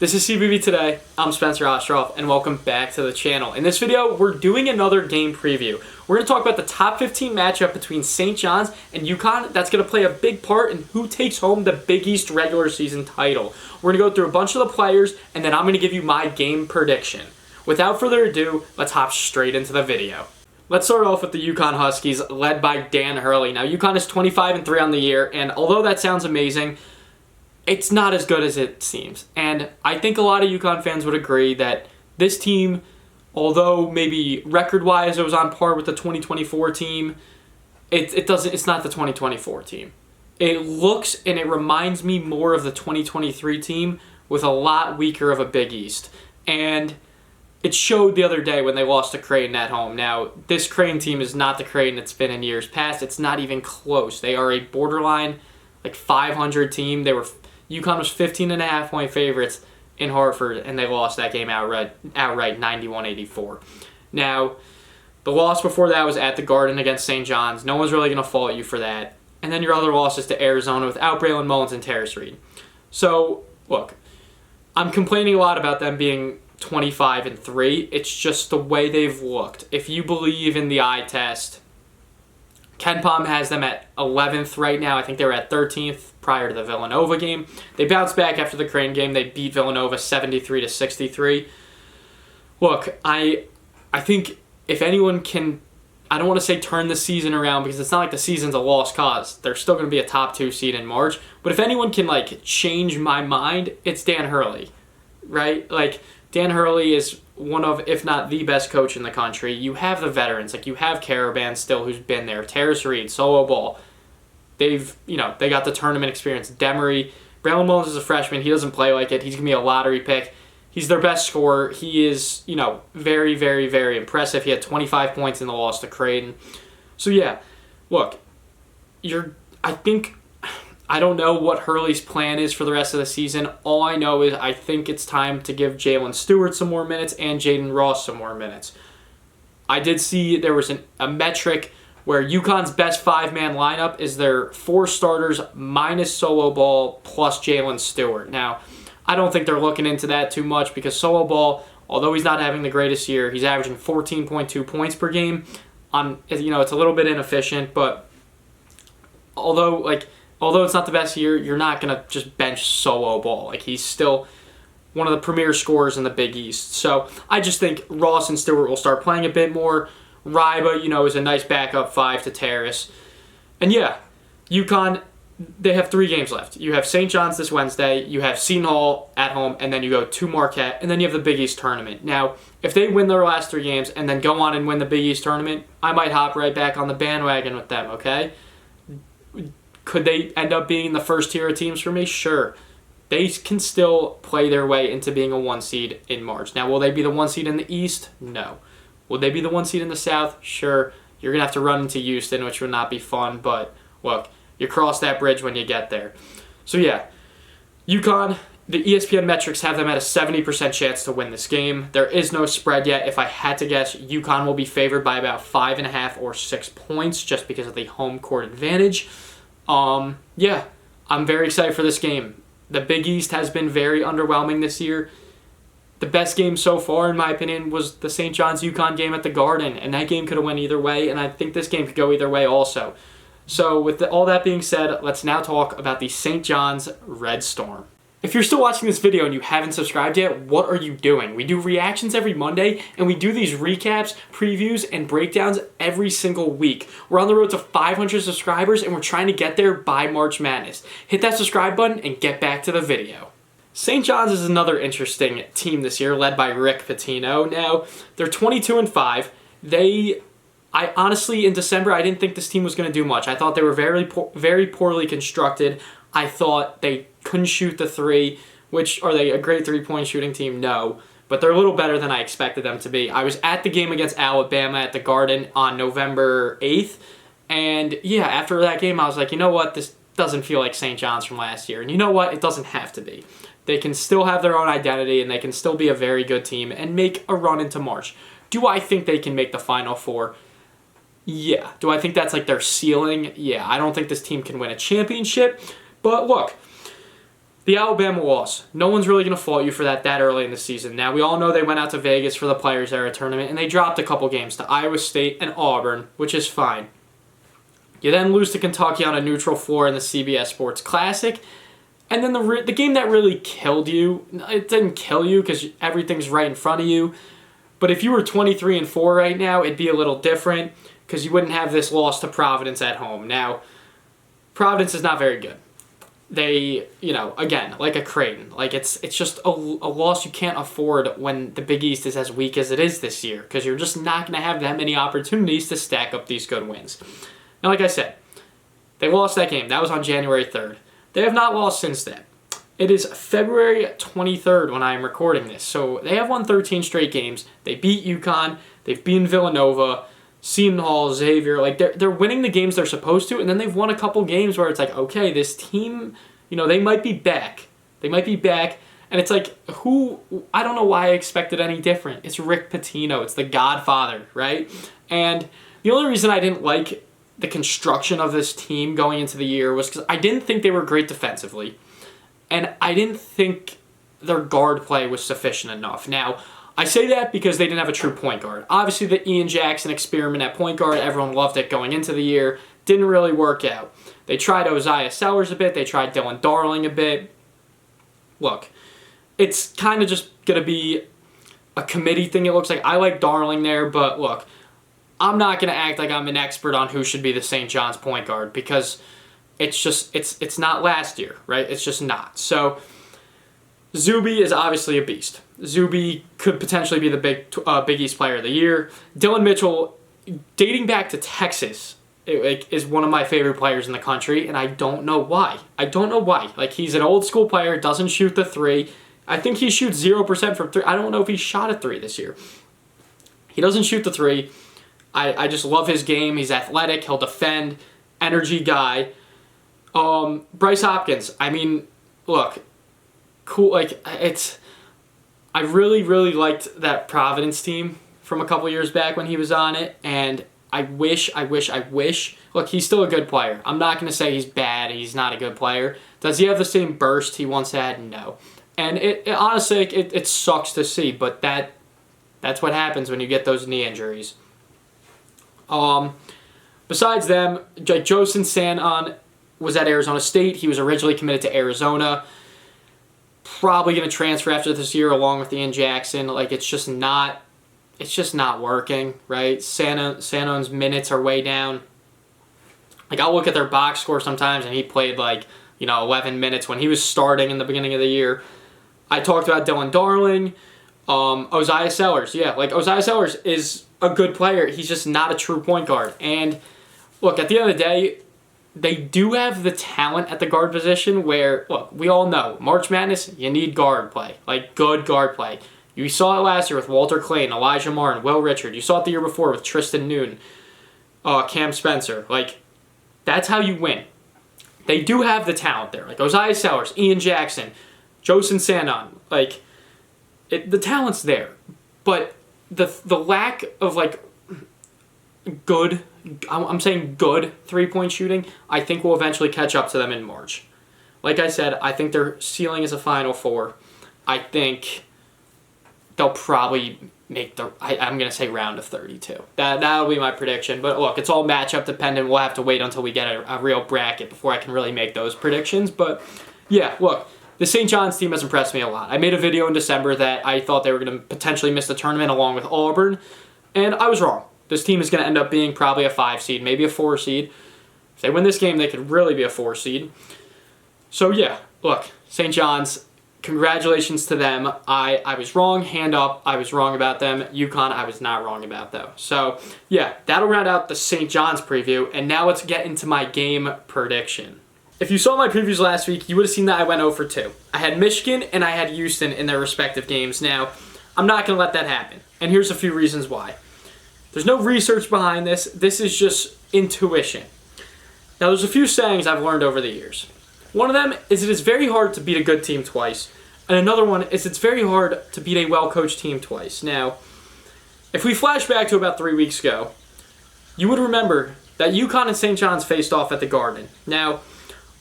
This is CBB Today. I'm Spencer Ostroff, and welcome back to the channel. In this video, we're doing another game preview. We're going to talk about the top 15 matchup between St. John's and UConn. That's going to play a big part in who takes home the Big East regular season title. We're going to go through a bunch of the players, and then I'm going to give you my game prediction. Without further ado, let's hop straight into the video. Let's start off with the UConn Huskies, led by Dan Hurley. Now, UConn is 25-3 on the year, and although that sounds amazing, it's not as good as it seems. And I think a lot of UConn fans would agree that this team, although maybe record-wise it was on par with the 2024 team, it's not the 2024 team. It looks and it reminds me more of the 2023 team with a lot weaker of a Big East. And it showed the other day when they lost to Creighton at home. Now, this Creighton team is not the Creighton it's been in years past. It's not even close. They are a borderline, 500 team. UConn was 15.5-point favorites in Hartford, and they lost that game outright 91-84. Now, the loss before that was at the Garden against St. John's. No one's really going to fault you for that. And then your other losses to Arizona without Braylon Mullins and Terrace Reed. So, look, I'm complaining a lot about them being 25-3. It's just the way they've looked. If you believe in the eye test, KenPom has them at 11th right now. I think they were at 13th prior to the Villanova game. They bounced back after the Creighton game. They beat Villanova 73-63. Look, I think if anyone can, I don't want to say turn the season around because it's not like the season's a lost cause. They're still going to be a top 2 seed in March. But if anyone can change my mind, it's Dan Hurley, right? Dan Hurley is one of, if not the best coach in the country. You have the veterans. You have Caravan still, who's been there. Terrace Reed, Solo Ball. They got the tournament experience. Demery. Braylon Mullins is a freshman. He doesn't play like it. He's going to be a lottery pick. He's their best scorer. He is, very, very, very impressive. He had 25 points in the loss to Creighton. So, yeah, look, I don't know what Hurley's plan is for the rest of the season. All I know is I think it's time to give Jalen Stewart some more minutes and Jaden Ross some more minutes. I did see there was a metric where UConn's best 5-man lineup is their 4 starters minus Solo Ball plus Jalen Stewart. Now, I don't think they're looking into that too much because Solo Ball, although he's not having the greatest year, he's averaging 14.2 points per game. It's a little bit inefficient, but although it's not the best year, you're not going to just bench Solo Ball. He's still one of the premier scorers in the Big East. So I just think Ross and Stewart will start playing a bit more. Ryba, is a nice backup 5 to Terrace. And yeah, UConn, they have 3 games left. You have St. John's this Wednesday, you have Seton Hall at home, and then you go to Marquette, and then you have the Big East Tournament. Now, if they win their last 3 games and then go on and win the Big East Tournament, I might hop right back on the bandwagon with them, okay? Could they end up being the first tier of teams for me? Sure. They can still play their way into being a 1 seed in March. Now, will they be the 1 seed in the East? No. Will they be the 1 seed in the South? Sure. You're going to have to run into Houston, which would not be fun, but look, you cross that bridge when you get there. So yeah, UConn, the ESPN metrics have them at a 70% chance to win this game. There is no spread yet. If I had to guess, UConn will be favored by about 5.5 or 6 points just because of the home court advantage. Yeah, I'm very excited for this game. The Big East has been very underwhelming this year. The best game so far, in my opinion, was the St. John's UConn game at the Garden, and that game could have went either way, and I think this game could go either way also. So with all that being said, let's now talk about the St. John's Red Storm. If you're still watching this video and you haven't subscribed yet, what are you doing? We do reactions every Monday, and we do these recaps, previews, and breakdowns every single week. We're on the road to 500 subscribers, and we're trying to get there by March Madness. Hit that subscribe button and get back to the video. St. John's is another interesting team this year, led by Rick Pitino. Now, they're 22-5. I honestly, in December, I didn't think this team was going to do much. I thought they were very poorly constructed. I thought they couldn't shoot the 3, which, are they a great 3-point shooting team? No. But they're a little better than I expected them to be. I was at the game against Alabama at the Garden on November 8th, and yeah, after that game, I was like, you know what, this doesn't feel like St. John's from last year. And you know what, it doesn't have to be. They can still have their own identity, and they can still be a very good team and make a run into March. Do I think they can make the Final Four? Yeah. Do I think that's their ceiling? Yeah. I don't think this team can win a championship. But look, The Alabama loss. No one's really going to fault you for that early in the season. Now, we all know they went out to Vegas for the Players Era Tournament, and they dropped a couple games to Iowa State and Auburn, which is fine. You then lose to Kentucky on a neutral floor in the CBS Sports Classic. And then the game that really killed you, it didn't kill you because everything's right in front of you. But if you were 23-4 right now, it'd be a little different because you wouldn't have this loss to Providence at home. Now, Providence is not very good. They, again, like a Creighton. Like, it's just a loss you can't afford when the Big East is as weak as it is this year because you're just not going to have that many opportunities to stack up these good wins. Now, like I said, they lost that game. That was on January 3rd. They have not lost since then. It is February 23rd when I am recording this. So they have won 13 straight games. They beat UConn. They've beaten Villanova, Seton Hall, Xavier. Like, they're winning the games they're supposed to, and then they've won a couple games where it's like, okay, this team, they might be back. They might be back. And it's like, I don't know why I expected any different. It's Rick Pitino. It's the Godfather, right? And the only reason I didn't like the construction of this team going into the year was because I didn't think they were great defensively, and I didn't think their guard play was sufficient enough. Now, I say that because they didn't have a true point guard. Obviously, the Ian Jackson experiment at point guard, everyone loved it going into the year, didn't really work out. They tried Isaiah Sellers a bit, they tried Dylan Darling a bit. Look, it's kind of just going to be a committee thing, it looks like. I like Darling there, but look, I'm not going to act like I'm an expert on who should be the St. John's point guard because it's not last year, right? It's just not. So Zuby is obviously a beast. Zuby could potentially be the Big East Player of the Year. Dylan Mitchell, dating back to Texas, is one of my favorite players in the country, and I don't know why. Like, he's an old school player, doesn't shoot the three. I think he shoots 0% from three. I don't know if he shot a three this year. He doesn't shoot the three. I just love his game. He's athletic. He'll defend. Energy guy. Bryce Hopkins. I mean, look, cool. Like, I really, really liked that Providence team from a couple years back when he was on it, and I wish. Look, he's still a good player. I'm not going to say he's bad. He's not a good player. Does he have the same burst he once had? No. And it honestly, it sucks to see, but that's what happens when you get those knee injuries. Besides them, Josen Sanon was at Arizona State. He was originally committed to Arizona. Probably going to transfer after this year along with Ian Jackson. Like, it's just not working, right? Sanon's minutes are way down. Like, I'll look at their box score sometimes, and he played 11 minutes when he was starting in the beginning of the year. I talked about Dylan Darling. Isaiah Sellers. Yeah, Isaiah Sellers is a good player. He's just not a true point guard. And look, at the end of the day, they do have the talent at the guard position where, look, we all know, March Madness, you need guard play. Good guard play. You saw it last year with Walter Clayton, Elijah Martin, Will Richard. You saw it the year before with Tristan Noon, Cam Spencer. That's how you win. They do have the talent there. Isaiah Sellers, Ian Jackson, Josen Sanon. The talent's there. But the lack of, good, I'm saying good three-point shooting, I think will eventually catch up to them in March. Like I said, I think their ceiling is a Final Four. I think they'll probably make I'm going to say round of 32. That'll be my prediction. But look, it's all matchup dependent. We'll have to wait until we get a real bracket before I can really make those predictions. But yeah, look, the St. John's team has impressed me a lot. I made a video in December that I thought they were going to potentially miss the tournament along with Auburn, and I was wrong. This team is going to end up being probably a 5 seed, maybe a 4 seed. If they win this game, they could really be a 4 seed. So yeah, look, St. John's, congratulations to them. I was wrong, hand up, I was wrong about them. UConn, I was not wrong about though. So yeah, that'll round out the St. John's preview, and now let's get into my game prediction. If you saw my previews last week, you would have seen that I went 0 for 2. I had Michigan and I had Houston in their respective games. Now, I'm not going to let that happen, and here's a few reasons why. There's no research behind this. This is just intuition. Now, there's a few sayings I've learned over the years. One of them is it is very hard to beat a good team twice, and another one is it's very hard to beat a well-coached team twice. Now, if we flash back to about 3 weeks ago, you would remember that UConn and St. John's faced off at the Garden. Now,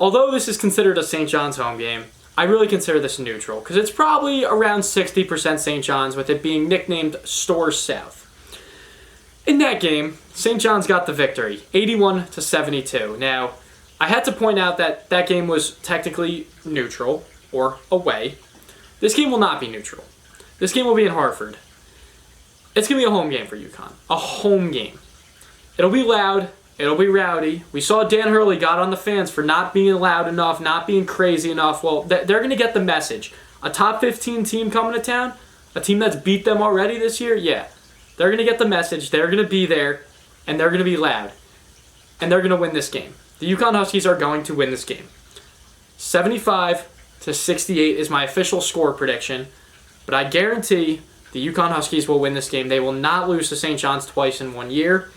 although this is considered a St. John's home game, I really consider this neutral because it's probably around 60% St. John's, with it being nicknamed Stores South. In that game, St. John's got the victory, 81-72. Now, I had to point out that that game was technically neutral, or away. This game will not be neutral. This game will be in Hartford. It's going to be a home game for UConn. A home game. It'll be loud. It'll be rowdy. We saw Dan Hurley got on the fans for not being loud enough, not being crazy enough. Well, they're going to get the message. A top 15 team coming to town, a team that's beat them already this year, yeah. They're going to get the message. They're going to be there, and they're going to be loud. And they're going to win this game. The UConn Huskies are going to win this game. 75-68 is my official score prediction, but I guarantee the UConn Huskies will win this game. They will not lose to St. John's twice in 1 year.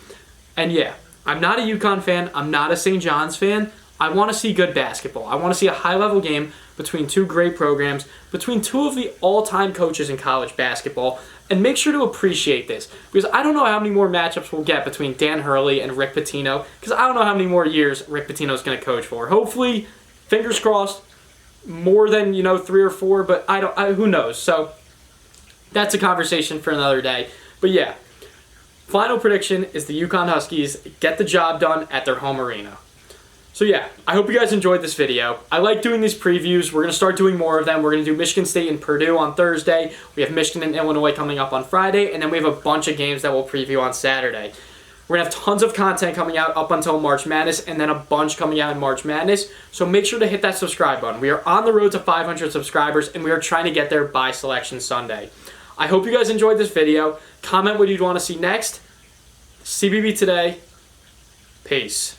And yeah, I'm not a UConn fan. I'm not a St. John's fan. I want to see good basketball. I want to see a high-level game between two great programs, between two of the all-time coaches in college basketball. And make sure to appreciate this, because I don't know how many more matchups we'll get between Dan Hurley and Rick Pitino, because I don't know how many more years Rick Pitino is going to coach for. Hopefully, fingers crossed, more than 3 or 4, but who knows? So that's a conversation for another day. But yeah, final prediction is the UConn Huskies get the job done at their home arena. So yeah, I hope you guys enjoyed this video. I like doing these previews. We're going to start doing more of them. We're going to do Michigan State and Purdue on Thursday. We have Michigan and Illinois coming up on Friday. And then we have a bunch of games that we'll preview on Saturday. We're going to have tons of content coming out up until March Madness, and then a bunch coming out in March Madness. So make sure to hit that subscribe button. We are on the road to 500 subscribers, and we are trying to get there by Selection Sunday. I hope you guys enjoyed this video. Comment what you'd want to see next. CBB today. Peace.